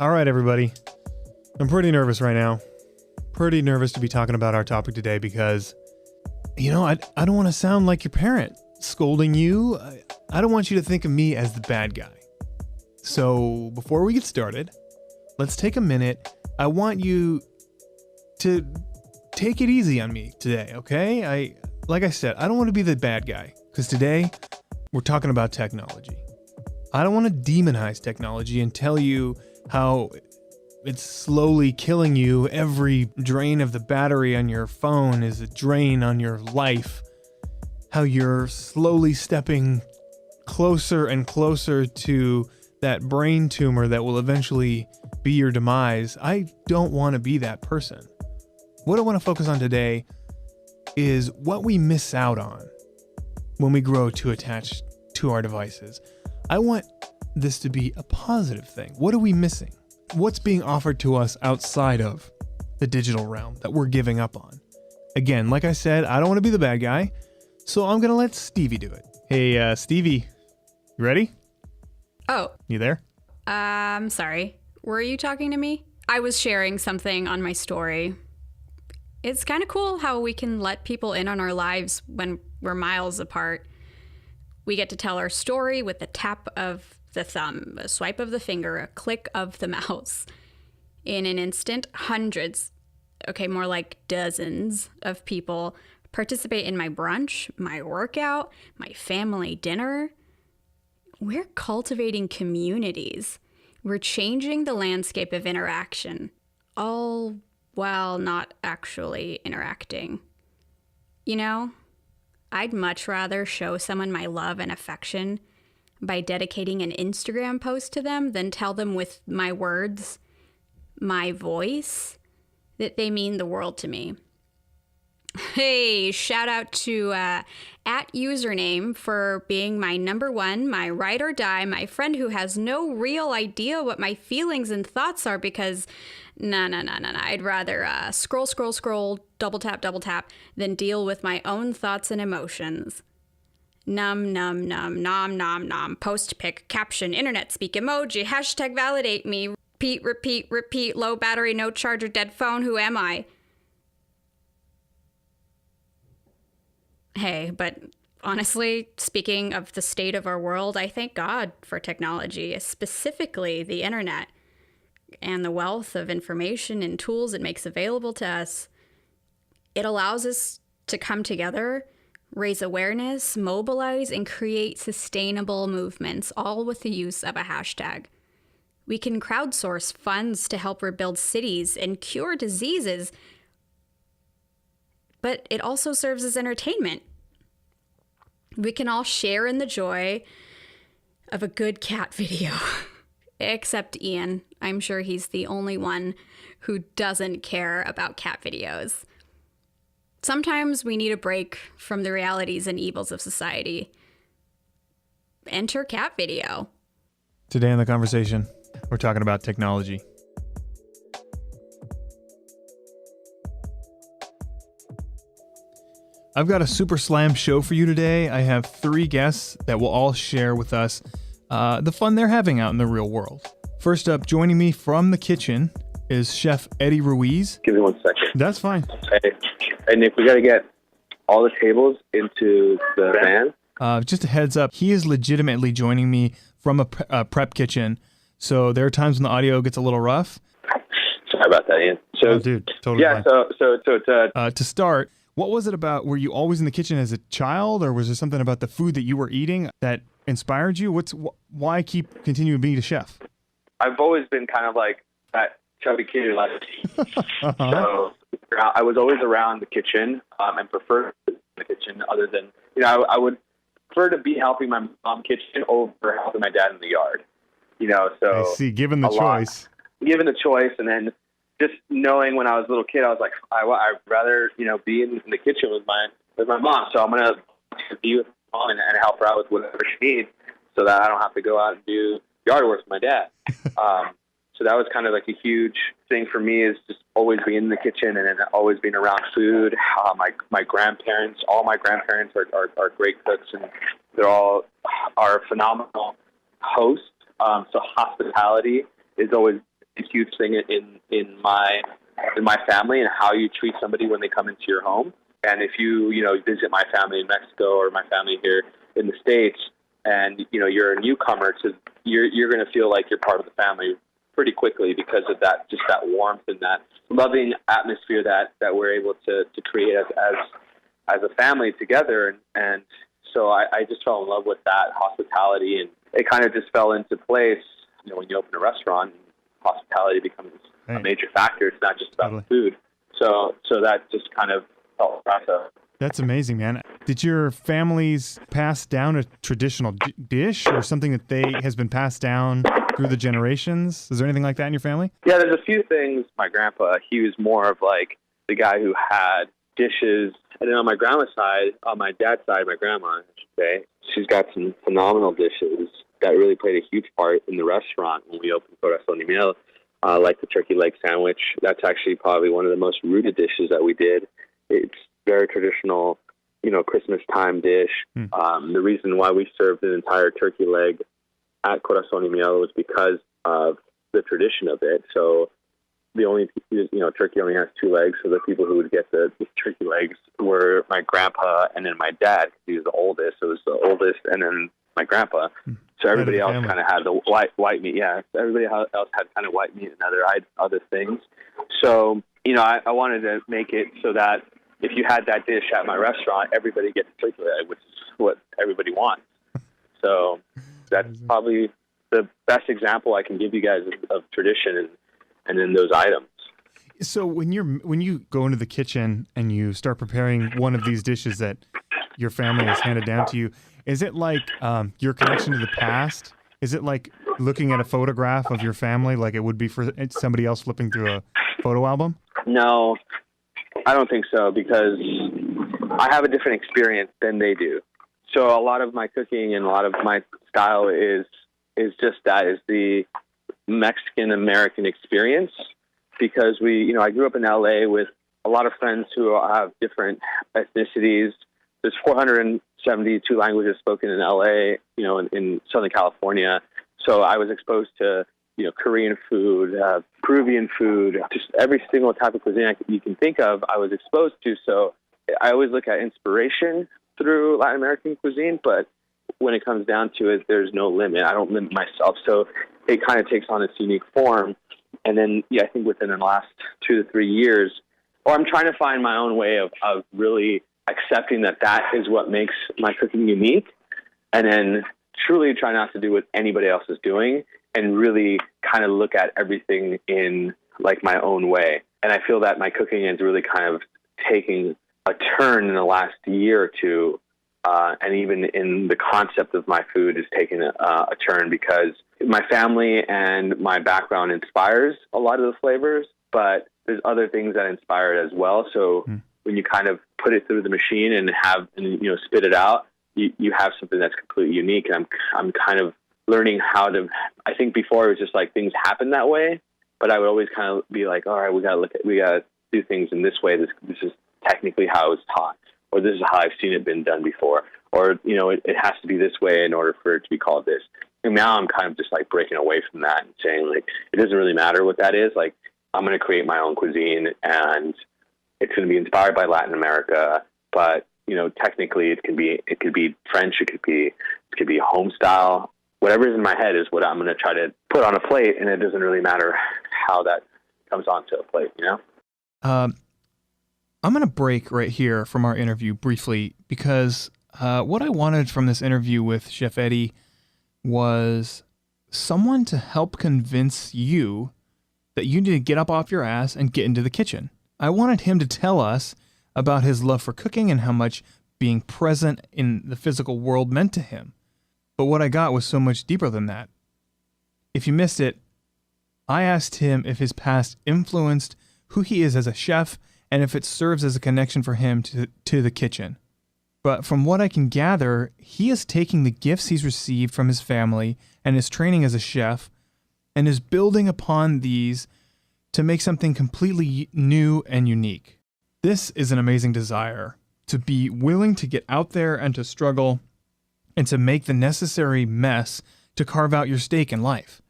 All right, everybody. I'm pretty nervous right now. Pretty nervous to be talking about our topic today because, I don't want to sound like your parent scolding you. I don't want you to think of me as the bad guy. So before we get started, let's take a minute. I want you to take it easy on me today, okay? Like I said, I don't want to be the bad guy because today we're talking about technology. I don't want to demonize technology and tell you how it's slowly killing you. Every drain of the battery on your phone is a drain on your life. How you're slowly stepping closer and closer to that brain tumor that will eventually be your demise. I don't want to be that person. What I want to focus on today is what we miss out on when we grow too attached to our devices. I want this to be a positive thing. What are we missing? What's being offered to us outside of the digital realm that we're giving up on? Again, like I said, I don't want to be the bad guy, so I'm going to let Stevie do it. Hey, Stevie, you ready? Oh. You there? I'm sorry. Were you talking to me? I was sharing something on my story. It's kind of cool how we can let people in on our lives when we're miles apart. We get to tell our story with a tap of the thumb, a swipe of the finger, a click of the mouse. In an instant, hundreds, more like dozens of people participate in my brunch, my workout, my family dinner. We're cultivating communities. We're changing the landscape of interaction, all while not actually interacting. I'd much rather show someone my love and affection by dedicating an Instagram post to them than tell them with my words, my voice, that they mean the world to me. Hey, shout out to @username for being my number one, my ride or die, my friend who has no real idea what my feelings and thoughts are because no. I'd rather scroll, double tap, than deal with my own thoughts and emotions. Nom, post pic, caption, internet speak, emoji, hashtag validate me, repeat, low battery, no charger, dead phone, who am I? Hey, but honestly, speaking of the state of our world, I thank God for technology, specifically the internet, and the wealth of information and tools it makes available to us. It allows us to come together, raise awareness, mobilize, and create sustainable movements, all with the use of a hashtag. We can crowdsource funds to help rebuild cities and cure diseases, but it also serves as entertainment. We can all share in the joy of a good cat video. Except Ian. I'm sure he's the only one who doesn't care about cat videos. Sometimes we need a break from the realities and evils of society. Enter cat video. Today in the conversation, we're talking about technology. I've got a super slam show for you today. I have 3 guests that will all share with us the fun they're having out in the real world. First up, joining me from the kitchen is Chef Eddie Ruiz. Give me 1 second. That's fine. Hey Nick, we got to get all the tables into the van. Just a heads up, he is legitimately joining me from a prep kitchen. So there are times when the audio gets a little rough. Sorry about that, Ian. So, dude, totally fine. To start, what was it about? Were you always in the kitchen as a child, or was there something about the food that you were eating that inspired you? Why keep continuing being a chef? I've always been kind of like that chubby kid who likes to eat. So I was always around the kitchen and preferred the kitchen other than, I would prefer to be helping my mom kitchen over helping my dad in the yard. So I see, given the choice. Given the choice, and then just knowing when I was a little kid, I was like, I'd rather, be in the kitchen with my mom. So I'm going to be with mom and help her out with whatever she needs so that I don't have to go out and do yard work with my dad. So that was kind of like a huge thing for me, is just always being in the kitchen and then always being around food. My grandparents, all my grandparents are great cooks, and they're all are phenomenal hosts. So hospitality is always a huge thing in my family, and how you treat somebody when they come into your home. And if you visit my family in Mexico or my family here in the States, and you're a newcomer you're going to feel like you're part of the family pretty quickly because of that warmth and that loving atmosphere that we're able to create as a family together. And so I just fell in love with that hospitality, and it kind of just fell into place. When you open a restaurant, hospitality becomes a major factor. It's not just about the food. So that just kind of felt process. That's amazing, man. Did your families pass down a traditional dish or something that has been passed down through the generations? Is there anything like that in your family? Yeah, there's a few things. My grandpa, he was more of like the guy who had dishes. And then on my grandma's side, on my dad's side, my grandma, I should say, she's got some phenomenal dishes that really played a huge part in the restaurant when we opened Corazon Y Miel, like the turkey leg sandwich. That's actually probably one of the most rooted dishes that we did. It's very traditional, Christmas time dish. The reason why we served an entire turkey leg at Corazon Y Miel was because of the tradition of it. So the only, turkey only has two legs. So the people who would get the turkey legs were my grandpa and then my dad, because he was the oldest. So it was the oldest and then my grandpa. So everybody else kind of had the white meat. Yeah, everybody else had kind of white meat and other things. So, I wanted to make it so that if you had that dish at my restaurant, everybody gets a turkey leg, which is what everybody wants. So that's probably the best example I can give you guys of tradition and then those items. So when you go into the kitchen and you start preparing one of these dishes that your family has handed down to you, is it like your connection to the past? Is it like looking at a photograph of your family like it would be for somebody else flipping through a photo album? No, I don't think so, because I have a different experience than they do. So a lot of my cooking and a lot of my style is just that, is the Mexican-American experience, because I grew up in L.A. with a lot of friends who have different ethnicities. There's 472 languages spoken in L.A., in Southern California. So I was exposed to, Korean food, Peruvian food, just every single type of cuisine you can think of, I was exposed to. So I always look at inspiration through Latin American cuisine, but when it comes down to it, there's no limit. I don't limit myself. So it kind of takes on its unique form. And then, I think within the last 2 to 3 years, I'm trying to find my own way of really accepting that is what makes my cooking unique, and then truly try not to do what anybody else is doing, and really kind of look at everything in like my own way. And I feel that my cooking is really kind of taking a turn in the last year or two, and even in the concept of my food is taking a turn, because my family and my background inspires a lot of the flavors, but there's other things that inspire it as well. So when you kind of put it through the machine and spit it out, you have something that's completely unique. And I'm kind of learning how to. I think before it was just like things happen that way, but I would always kind of be like, all right, we gotta do things in this way. This is technically how it was taught, or this is how I've seen it been done before, or it has to be this way in order for it to be called this. And now I'm kind of just like breaking away from that and saying, like, it doesn't really matter what that is. Like, I'm going to create my own cuisine, and it's going to be inspired by Latin America, but technically it could be French, it could be home style. Whatever is in my head is what I'm going to try to put on a plate, and it doesn't really matter how that comes onto a plate, I'm going to break right here from our interview briefly, because what I wanted from this interview with Chef Eddie was someone to help convince you that you need to get up off your ass and get into the kitchen. I wanted him to tell us about his love for cooking and how much being present in the physical world meant to him. But what I got was so much deeper than that. If you missed it, I asked him if his past influenced who he is as a chef and if it serves as a connection for him to the kitchen. But from what I can gather, he is taking the gifts he's received from his family and his training as a chef and is building upon these to make something completely new and unique. This is an amazing desire, to be willing to get out there and to struggle and to make the necessary mess to carve out your stake in life.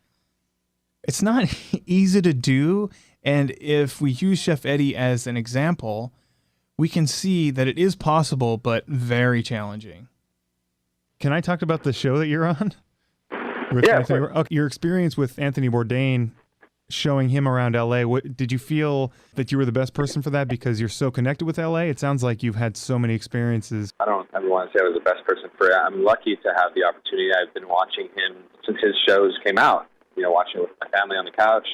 It's not easy to do. And if we use Chef Eddie as an example, we can see that it is possible, but very challenging. Can I talk about the show that you're on? Your experience with Anthony Bourdain, showing him around L.A., did you feel that you were the best person for that because you're so connected with L.A.? It sounds like you've had so many experiences. I don't ever want to say I was the best person for it. I'm lucky to have the opportunity. I've been watching him since his shows came out, watching it with my family on the couch.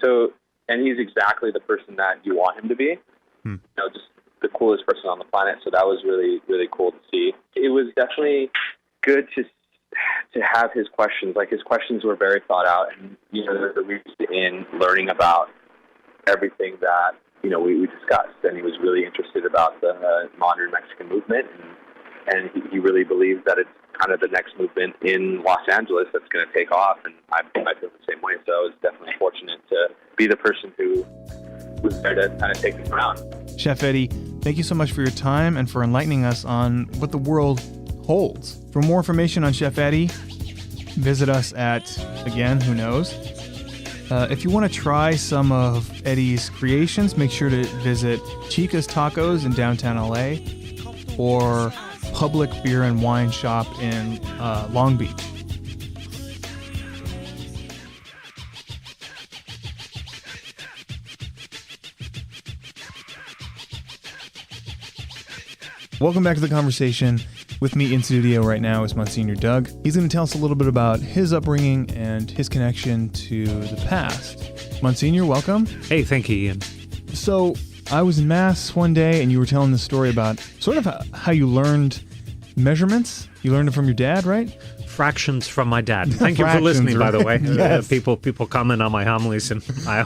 So, and he's exactly the person that you want him to be, just the coolest person on the planet. So that was really, really cool to see. It was definitely good to have his questions. Like, his questions were very thought out, and they're rooted in learning about everything that we discussed. And he was really interested about the modern Mexican movement, and he really believes that it's kind of the next movement in Los Angeles that's going to take off. And I feel the same way. So I was definitely fortunate to be the person who was there to kind of take him around. Chef Eddie, thank you so much for your time and for enlightening us on what the world holds. For more information on Chef Eddie, visit us at, again, who knows. If you want to try some of Eddie's creations, make sure to visit Chicas Tacos in downtown L.A. or Public Beer and Wine Shop in Long Beach. Welcome back to the conversation. With me in studio right now is Monsignor Doug. He's going to tell us a little bit about his upbringing and his connection to the past. Monsignor, welcome. Hey, thank you, Ian. So, I was in Mass one day and you were telling the story about sort of how you learned measurements. You learned it from your dad, right? Fractions from my dad. Thank you for listening, by the way. Yes. People comment on my homilies, and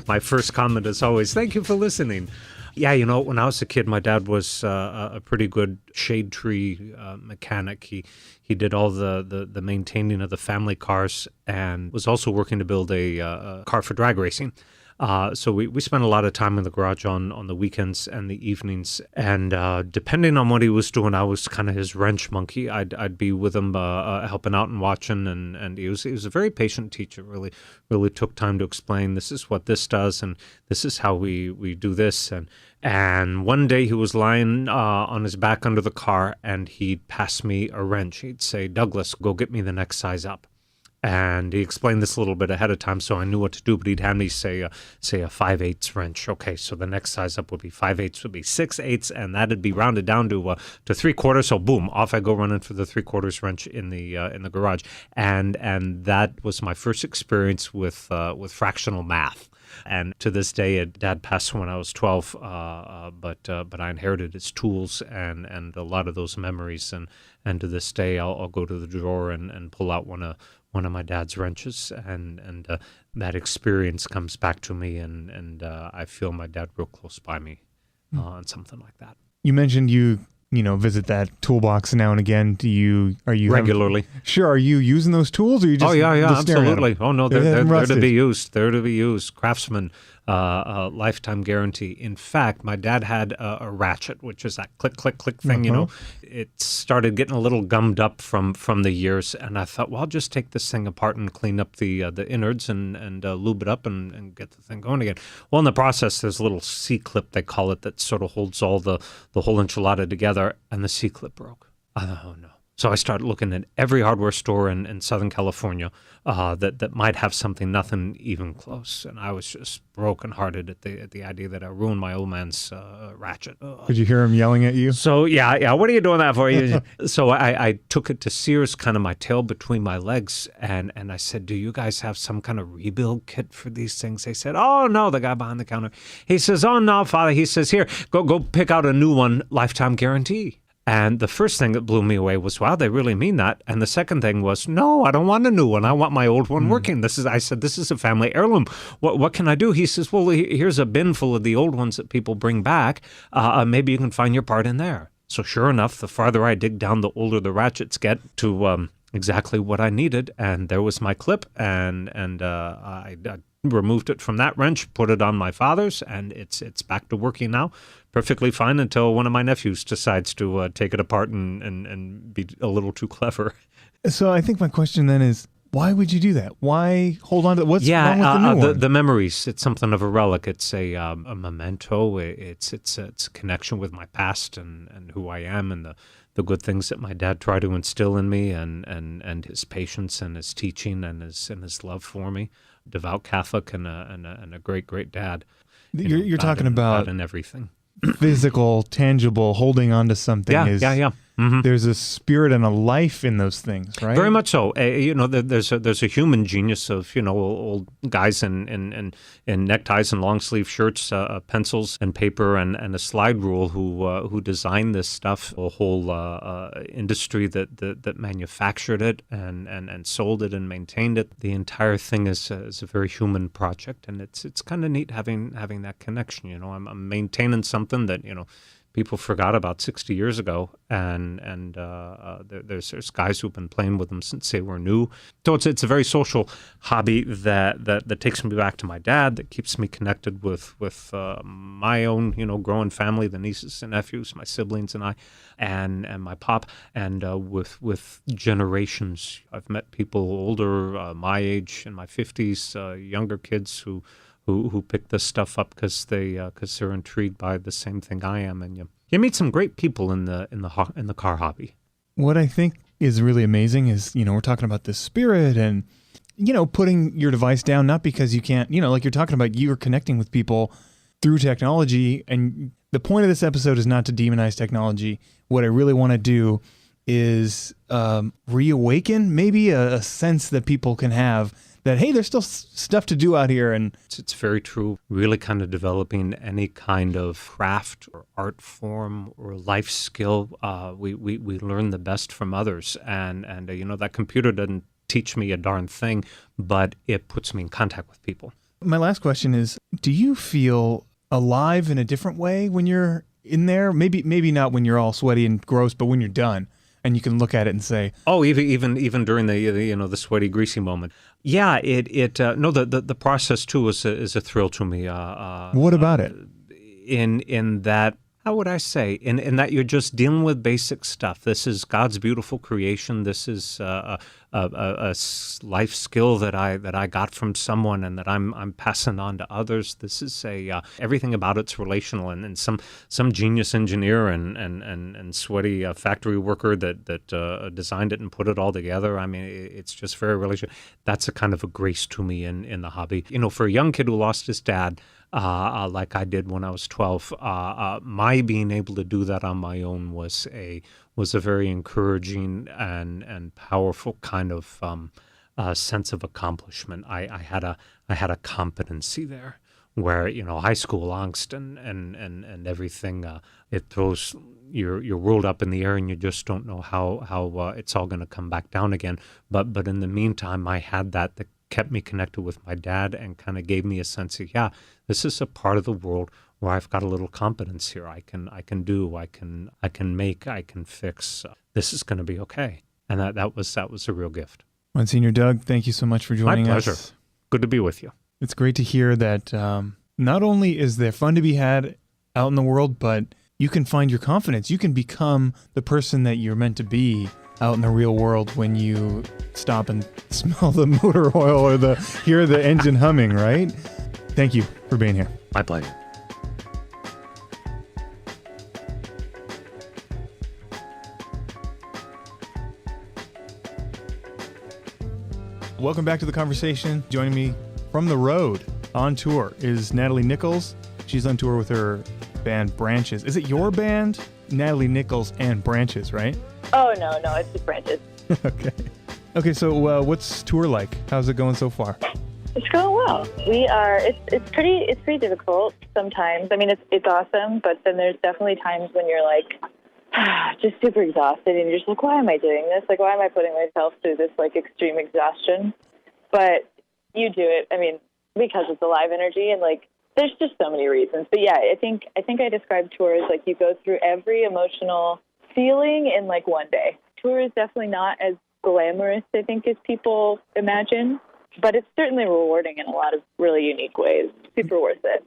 my first comment is always, thank you for listening. Yeah, when I was a kid, my dad was a pretty good shade tree mechanic. He did all the maintaining of the family cars and was also working to build a car for drag racing. So we spent a lot of time in the garage on the weekends and the evenings. And depending on what he was doing, I was kind of his wrench monkey. I'd be with him helping out and watching. And he was a very patient teacher, really took time to explain, this is what this does and this is how we do this. And one day he was lying on his back under the car and he'd pass me a wrench. He'd say, Douglas, go get me the next size up. And he explained this a little bit ahead of time, so I knew what to do. But he'd hand me, say a 5/8 wrench. Okay, so the next size up would be 5/8, would be 6/8, and that'd be rounded down to 3/4. So boom, off I go running for the 3/4 wrench in the garage. And that was my first experience with fractional math. And to this day, Dad passed when I was 12, but I inherited his tools and a lot of those memories. And to this day, I'll go to the drawer and pull out one of my dad's wrenches, and that experience comes back to me, and I feel my dad real close by me on something like that. You mentioned you visit that toolbox now and again. Are you regularly? Sure. Are you using those tools, or are you just? Oh yeah, just absolutely. Oh no, they're to be used. They're to be used. Craftsman, lifetime guarantee. In fact, my dad had a ratchet, which is that click, click, click thing. Uh-huh. It started getting a little gummed up from the years, and I thought, well, I'll just take this thing apart and clean up the innards and lube it up and get the thing going again. Well, in the process, there's a little C-clip, they call it, that sort of holds all the whole enchilada together, and the C-clip broke. Oh no. So I started looking at every hardware store in Southern California that might have something, nothing even close. And I was just brokenhearted at the idea that I ruined my old man's ratchet. Ugh. Did you hear him yelling at you? So yeah. What are you doing that for? So I took it to Sears, kind of my tail between my legs, and I said, do you guys have some kind of rebuild kit for these things? They said, oh no, the guy behind the counter. He says, oh no, Father. He says, here, go pick out a new one, lifetime guarantee. And the first thing that blew me away was, wow, they really mean that. And the second thing was, no, I don't want a new one. I want my old one working. I said, this is a family heirloom. What can I do? He says, well, here's a bin full of the old ones that people bring back. Maybe you can find your part in there. So sure enough, the farther I dig down, the older the ratchets get to exactly what I needed. And there was my clip. And I removed it from that wrench, put it on my father's, and it's back to working now. Perfectly fine until one of my nephews decides to take it apart and be a little too clever. So I think my question then is, Why would you do that? Why hold on to what's wrong with the new one? The memories. It's something of a relic. It's a memento. It's a connection with my past and who I am and the good things that my dad tried to instill in me and his patience and his teaching and his love for me. Devout Catholic and a great dad. You're talking about and everything. Physical, tangible, holding on to something. Yeah. Mm-hmm. There's a spirit and a life in those things, right? Very much so. There's a human genius of old guys in neckties and long sleeve shirts, pencils and paper and a slide rule who designed this stuff. A whole industry that manufactured it and sold it and maintained it. The entire thing is a very human project, and it's kind of neat having that connection. I'm maintaining something that people forgot about 60 years ago, and there's guys who've been playing with them since they were new. So it's a very social hobby that takes me back to my dad, that keeps me connected with my own growing family, the nieces and nephews, my siblings and I, and my pop, and with generations. I've met people older, my age, in my 50s, younger kids who pick this stuff up because they're intrigued by the same thing I am, and you meet some great people in the car hobby. What I think is really amazing is we're talking about this spirit and putting your device down, not because you can't, like you're talking about, you're connecting with people through technology, and the point of this episode is not to demonize technology. What I really want to do is reawaken maybe a sense that people can have that, hey, there's still stuff to do out here. And it's very true. Really kind of developing any kind of craft or art form or life skill. We learn the best from others. And that computer doesn't teach me a darn thing, but it puts me in contact with people. My last question is, do you feel alive in a different way when you're in there? Maybe not when you're all sweaty and gross, but when you're done and you can look at it and say, oh, even during the sweaty, greasy moment. Yeah, the process too is a thrill to me. What about it? In that, how would I say? In that you're just dealing with basic stuff. This is God's beautiful creation. This is a life skill that I got from someone and that I'm passing on to others. This is everything about it's relational, and some genius engineer and sweaty factory worker that designed it and put it all together. I mean, it's just very relational. That's a kind of a grace to me in the hobby. For a young kid who lost his dad, like I did when I was 12, my being able to do that on my own was a very encouraging and powerful kind of sense of accomplishment. I had a competency there where high school angst and everything, it throws your world up in the air and you just don't know how it's all going to come back down again. But in the meantime, I had that kept me connected with my dad and kind of gave me a sense of, this is a part of the world where I've got a little competence here. I can make, I can fix. This is going to be okay. And that was a real gift. Monsignor Doug, thank you so much for joining us. My pleasure. Good to be with you. It's great to hear that not only is there fun to be had out in the world, but you can find your confidence. You can become the person that you're meant to be out in the real world when you stop and smell the motor oil or hear the engine humming, right? Thank you for being here. My pleasure. Welcome back to the conversation. Joining me from the road on tour is Natalie Nicoles. She's on tour with her band Branches. Is it your band? Natalie Nicoles and Branches, right? Oh, no, it's just Branches. Okay, so what's tour like? How's it going so far? It's going well. It's pretty difficult sometimes. I mean, it's awesome, but then there's definitely times when you're like, just super exhausted, and you're just like, why am I doing this? Like, why am I putting myself through this, like, extreme exhaustion? But you do it, I mean, because it's a live energy, and, like, there's just so many reasons. But, yeah, I think I describe tour as, like, you go through every emotional feeling in, like, one day. Tour is definitely not as glamorous, I think, as people imagine, but it's certainly rewarding in a lot of really unique ways. Super worth it.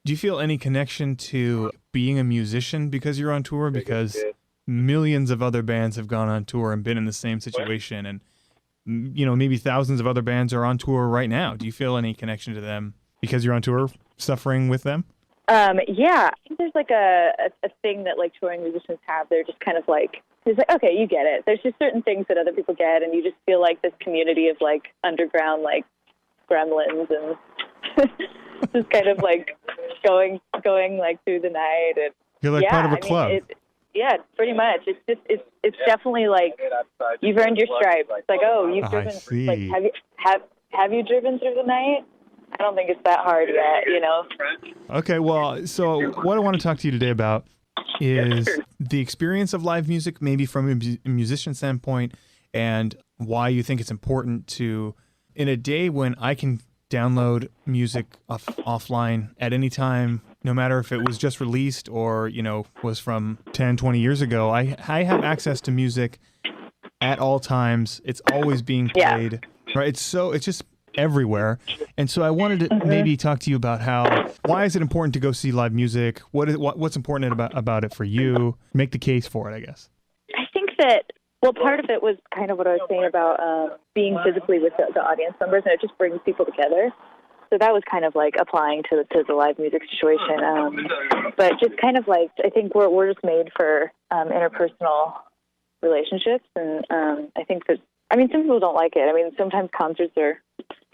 Do you feel any connection to being a musician because you're on tour? Because millions of other bands have gone on tour and been in the same situation, and maybe thousands of other bands are on tour right now. Do you feel any connection to them because you're on tour, suffering with them? Yeah, I think there's like a thing that like touring musicians have. They're just kind of like, it's like, okay, you get it. There's just certain things that other people get, and you just feel like this community of like underground like gremlins and just kind of like going like through the night. And You're like part of a club. Yeah, pretty much. It's just it's definitely like you've earned your stripes. It's like, oh, you've driven. I see. Like, have you driven through the night? I don't think it's that hard yet, Okay, well, so what I want to talk to you today about is the experience of live music, maybe from a musician standpoint, and why you think it's important to, in a day when I can download music offline at any time, no matter if it was just released or, was from 10, 20 years ago, I have access to music at all times. It's always being played, right? It's just everywhere. And so I wanted to maybe talk to you about why is it important to go see live music? What's important about it for you? Make the case for it, I guess. I think that, well, part of it was kind of what I was saying about being physically with the audience members, and it just brings people together. So that was kind of like applying to the live music situation. But just kind of like, I think we're just made for interpersonal relationships. And I think that, some people don't like it. Sometimes concerts are,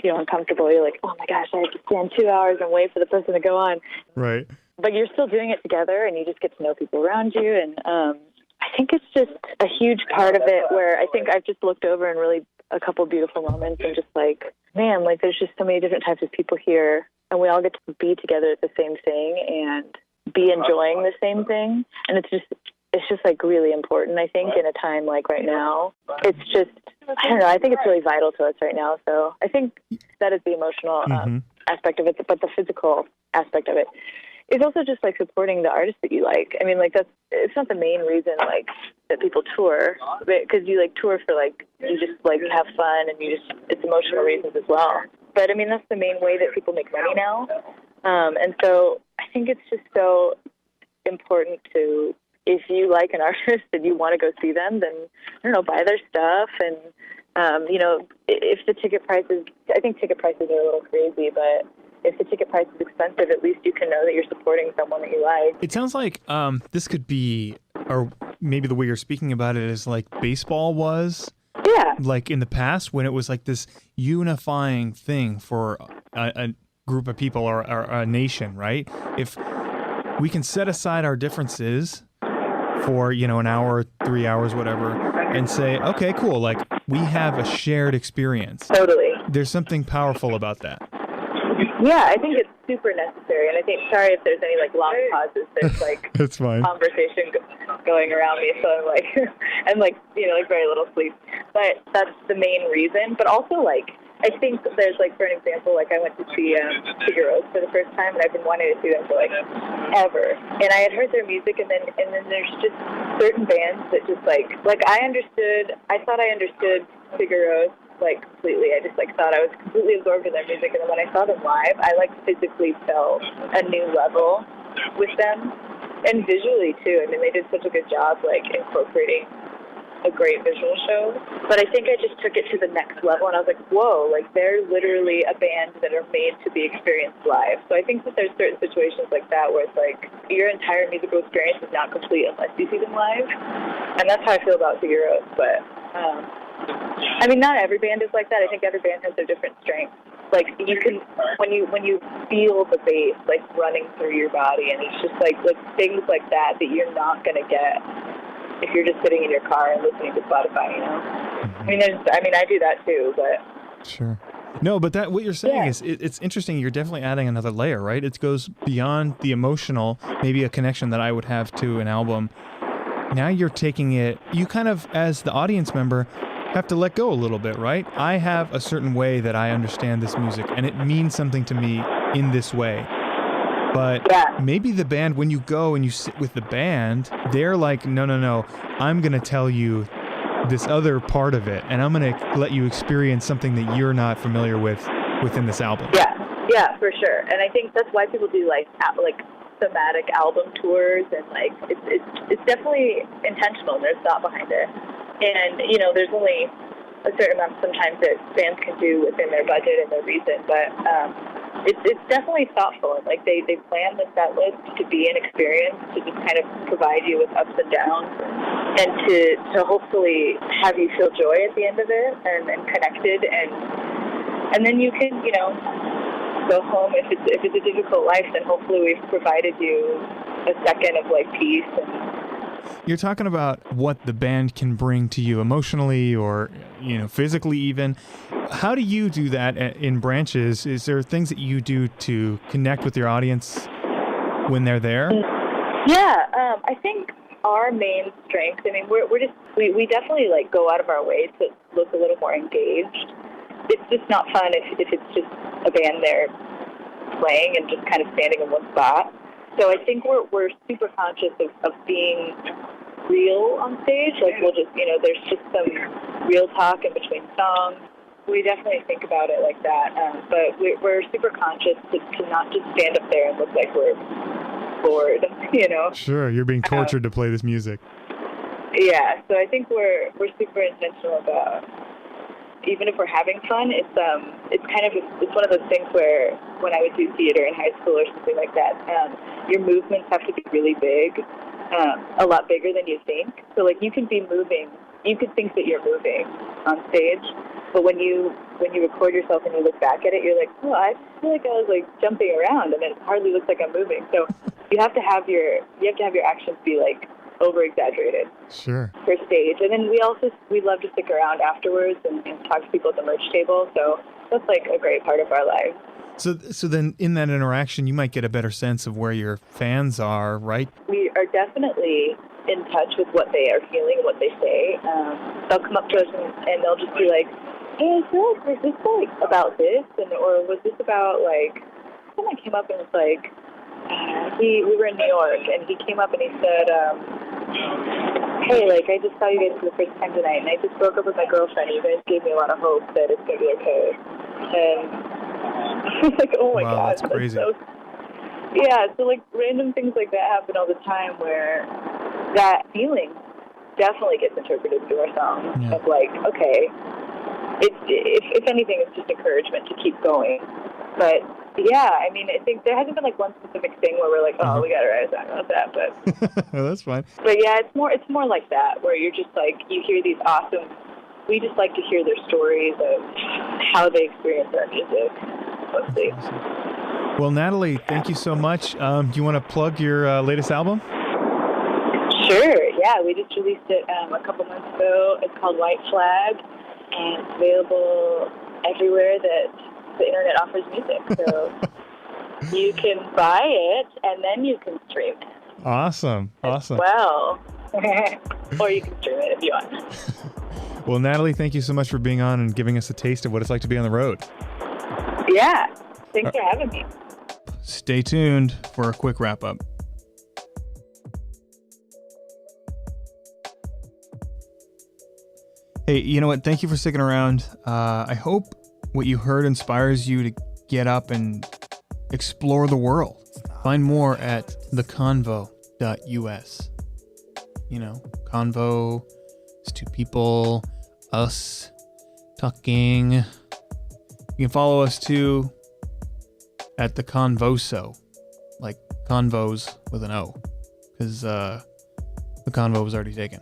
uncomfortable. You're like, oh my gosh, I have to stand 2 hours and wait for the person to go on. Right. But you're still doing it together, and you just get to know people around you. And I think it's just a huge part of it where I think I've just looked over and really a couple beautiful moments and just like, man, like there's just so many different types of people here, and we all get to be together at the same thing and be enjoying the same thing. And it's just like really important, I think, in a time like right now. It's just, I don't know, I think it's really vital to us right now. So I think that is the emotional aspect of it, but the physical aspect of it is also just like supporting the artists that you like. It's not the main reason like that people tour, because you like tour for like, you just like have fun, and it's emotional reasons as well. But that's the main way that people make money now. And so I think it's just so important to, if you like an artist and you want to go see them, then, buy their stuff. And, if the ticket prices, I think ticket prices are a little crazy, but if the ticket price is expensive, at least you can know that you're supporting someone that you like. It sounds like this could be, or maybe the way you're speaking about it is like baseball was. Yeah. Like in the past when it was like this unifying thing for a group of people or a nation, right? If we can set aside our differences for, an hour, 3 hours, whatever, and say, okay, cool, like we have a shared experience. Totally. There's something powerful about that. Yeah, I think it's super necessary. And I think, sorry if there's any like long pauses, there's like it's fine. Conversation going around me. So I'm like, and like, like very little sleep. But that's the main reason. But also like, I think there's like, for an example, like I went to see Figueroa for the first time, and I've been wanting to see them for like ever. And I had heard their music, and then there's just certain bands that just like I thought I understood Figueroa like completely. I just like thought I was completely absorbed in their music, and then when I saw them live, I like physically felt a new level with them, and visually too. They did such a good job like incorporating a great visual show. But I think I just took it to the next level, and I was like, whoa, like they're literally a band that are made to be experienced live. So I think that there's certain situations like that where it's like your entire musical experience is not complete unless you see them live, and that's how I feel about Figueroa. But not every band is like that. I think every band has their different strengths. Like you can, when you feel the bass like running through your body, and it's just like things like that you're not gonna get if you're just sitting in your car and listening to Spotify. I do that too, but sure. No, but what you're saying is it's interesting. You're definitely adding another layer, right? It goes beyond the emotional, maybe a connection that I would have to an album. Now you're taking it, you kind of, as the audience member, have to let go a little bit, right? I have a certain way that I understand this music, and it means something to me in this way. But maybe the band, when you go and you sit with the band, they're like, no, I'm going to tell you this other part of it, and I'm going to let you experience something that you're not familiar with within this album. Yeah, for sure. And I think that's why people do like thematic album tours, and like it's definitely intentional. There's thought behind it. And there's only a certain amount sometimes that bands can do within their budget and their reason, but it's definitely thoughtful. Like they plan the set list to be an experience, to just kind of provide you with ups and downs, and to hopefully have you feel joy at the end of it and connected, and then you can, go home. If it's a difficult life, then hopefully we've provided you a second of like peace. You're talking about what the band can bring to you emotionally or, physically even. How do you do that in Branches? Is there things that you do to connect with your audience when they're there? Yeah, I think our main strength, we definitely like go out of our way to look a little more engaged. It's just not fun if it's just a band there playing and just kind of standing in one spot. So I think we're super conscious of being real on stage. Like we'll just, there's just some real talk in between songs. We definitely think about it like that. But we're super conscious to not just stand up there and look like we're bored, Sure, you're being tortured to play this music. Yeah, so I think we're super intentional about, even if we're having fun, it's one of those things where when I would do theater in high school or something like that, your movements have to be really big, a lot bigger than you think. So like you can be moving, you could think that you're moving on stage, but when you record yourself and you look back at it, you're like, oh, I feel like I was like jumping around, and it hardly looks like I'm moving. So you have to have your actions be like over-exaggerated. Sure. For stage. And then we love to stick around afterwards and talk to people at the merch table. So that's like a great part of our lives. So then in that interaction, you might get a better sense of where your fans are, right? We are definitely in touch with what they are feeling and what they say. They'll come up to us and they'll just be like, hey, I feel like, was this like about this? Or was this about like, someone came up and was like, we were in New York, and he came up and he said, hey, like, I just saw you guys for the first time tonight, and I just broke up with my girlfriend, and you guys gave me a lot of hope that it's going to be okay. And I was like, oh my God. That's crazy. So like random things like that happen all the time where that feeling definitely gets interpreted through our songs of like, okay, if anything, it's just encouragement to keep going. But yeah, I think there hasn't been like one specific thing where we're like, oh, we got to write a song about that. But that's fine. But yeah, it's more like that, where you're just like, you hear these awesome. We just like to hear their stories of how they experience our music, mostly. Awesome. Well, Natalie, thank you so much. Do you want to plug your latest album? Sure. Yeah, we just released it a couple months ago. It's called White Flag, and it's available everywhere that the internet offers music, so you can buy it and then you can stream it. Awesome. Well, or you can stream it if you want. Well, Natalie, thank you so much for being on and giving us a taste of what it's like to be on the road. Yeah, thanks for having me. Stay tuned for a quick wrap up. Hey, you know what? Thank you for sticking around. I hope what you heard inspires you to get up and explore the world. Find more at theconvo.us. Convo is two people, us, talking. You can follow us too at the Convoso, like convos with an O, because the convo was already taken.